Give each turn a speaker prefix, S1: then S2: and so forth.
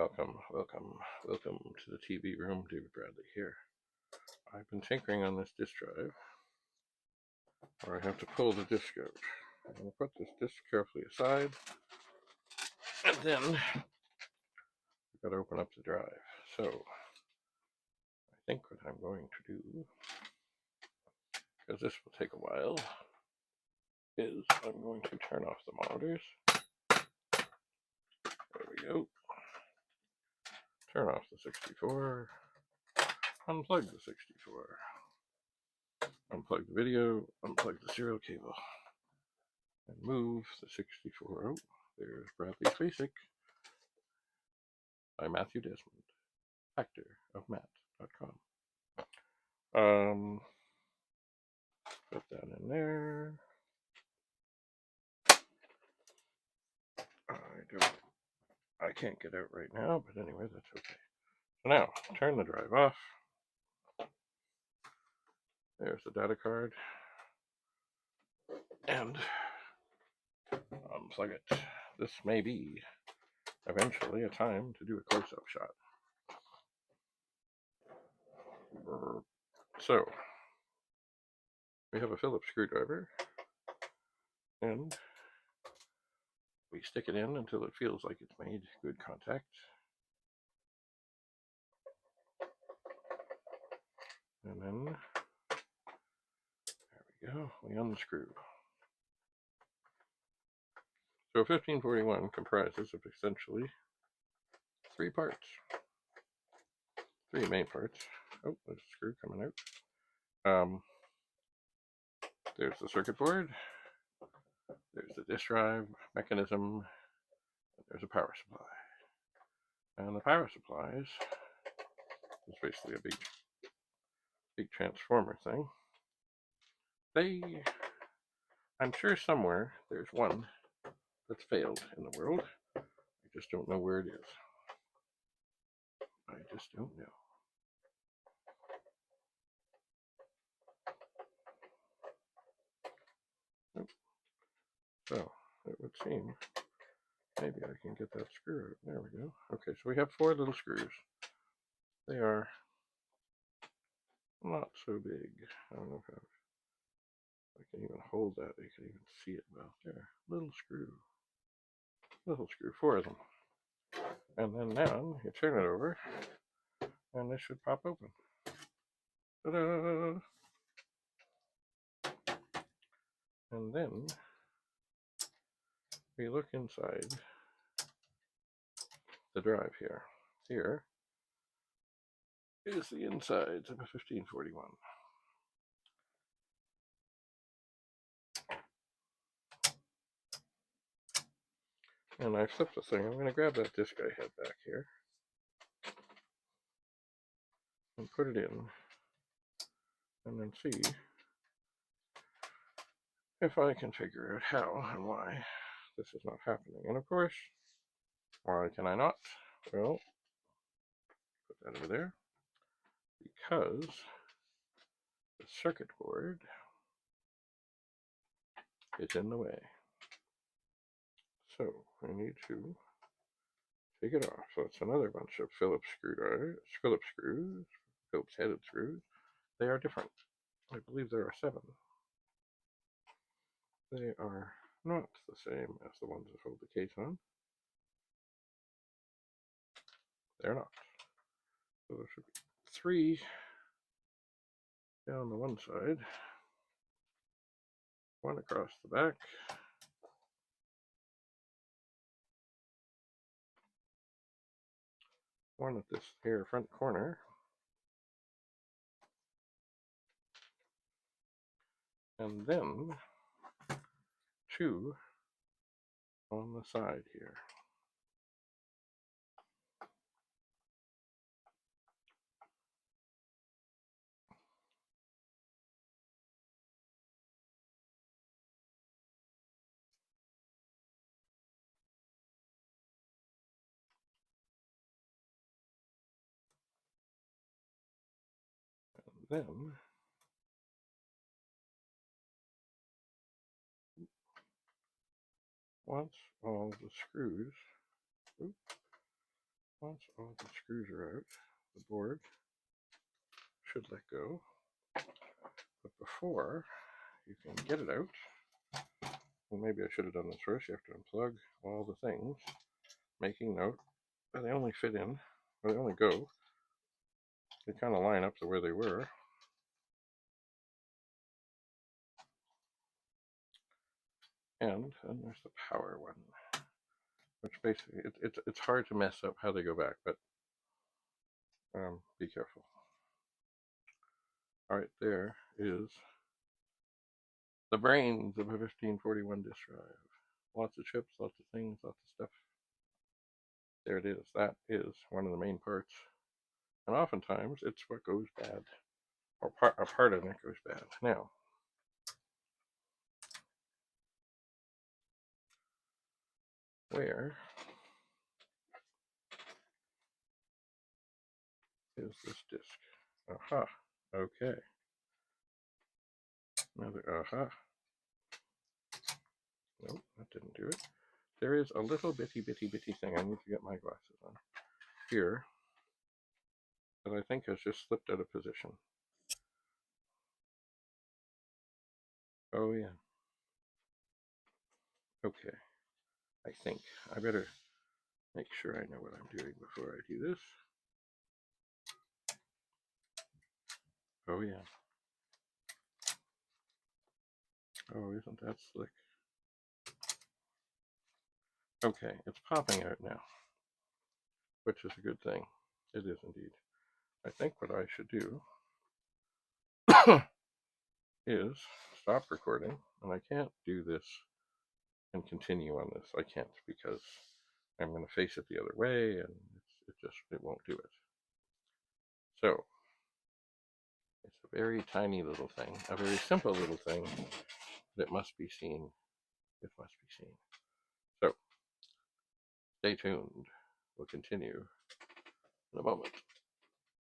S1: Welcome to the TV room. David Bradley here. I've been tinkering on this disk drive, where I have to pull the disk out. I'm going to put this disk carefully aside, and then I've got to open up the drive. So, I think what I'm going to do, because this will take a while, is I'm going to turn off the monitors. There we go. Turn off the 64. Unplug the 64. Unplug the video. Unplug the serial cable. And move the 64 out. There's Bradley's Basic by Matthew Desmond, actor of Matt.com. Put that in there. I can't get out right now, but anyway, that's okay. So now, turn the drive off. There's the data card. And unplug it. This may be eventually a time to do a close-up shot. So, we have a Phillips screwdriver, and we stick it in until it feels like it's made good contact. And then, there we go, we unscrew. So 1541 comprises of essentially three parts. Three main parts. Oh, there's a screw coming out. There's the circuit board. There's the disk drive mechanism. And there's a power supply. And the power supplies is basically a big transformer thing. I'm sure somewhere there's one that's failed in the world. I just don't know where it is. I just don't know. So, it would seem maybe I can get that screw out. There we go. Okay, so we have 4 little screws. They are not so big. I don't know if I can even hold that. You can even see it well. There, little screw. 4 of them. And then now you turn it over, and this should pop open. Ta-da! And then we look inside the drive here. Here is the insides of a 1541. And I flipped the thing. I'm going to grab that disc I had back here and put it in, and then see if I can figure out how and why this is not happening. And of course, why can I not? Well, put that over there. Because the circuit board is in the way. So we need to take it off. So it's another bunch of Phillips screws, Phillips headed screws. They are different. I believe there are 7. They are not the same as the ones that hold the case on. They're not. So there should be 3 down the one side, 1 across the back, one at this here front corner, and then 2 on the side here. And then once all the screws Once all the screws are out, the board should let go. But before you can get it out, well, maybe I should have done this first. You have to unplug all the things, making note that they only fit in, or they only go. They kind of line up to where they were. And then there's the power one, which basically it's hard to mess up how they go back, but be careful. All right, there is the brains of a 1541 disk drive. Lots of chips, lots of things, lots of stuff. There it is. That is one of the main parts. And oftentimes it's what goes bad, or a part of it goes bad. Now, where is this disk? Aha. Okay. Another aha. Nope, that didn't do it. There is a little bitty thing. I need to get my glasses on here that I think has just slipped out of position. Oh yeah. Okay. I think I better make sure I know what I'm doing before I do this. Oh yeah. Oh, isn't that slick? Okay, it's popping out now, which is a good thing. It is indeed. I think what I should do is stop recording, and I can't do this and continue on this. I can't, because I'm going to face it the other way, and it won't do it. So it's a very tiny little thing, a very simple little thing, but it must be seen. It must be seen. So stay tuned. We'll continue in a moment.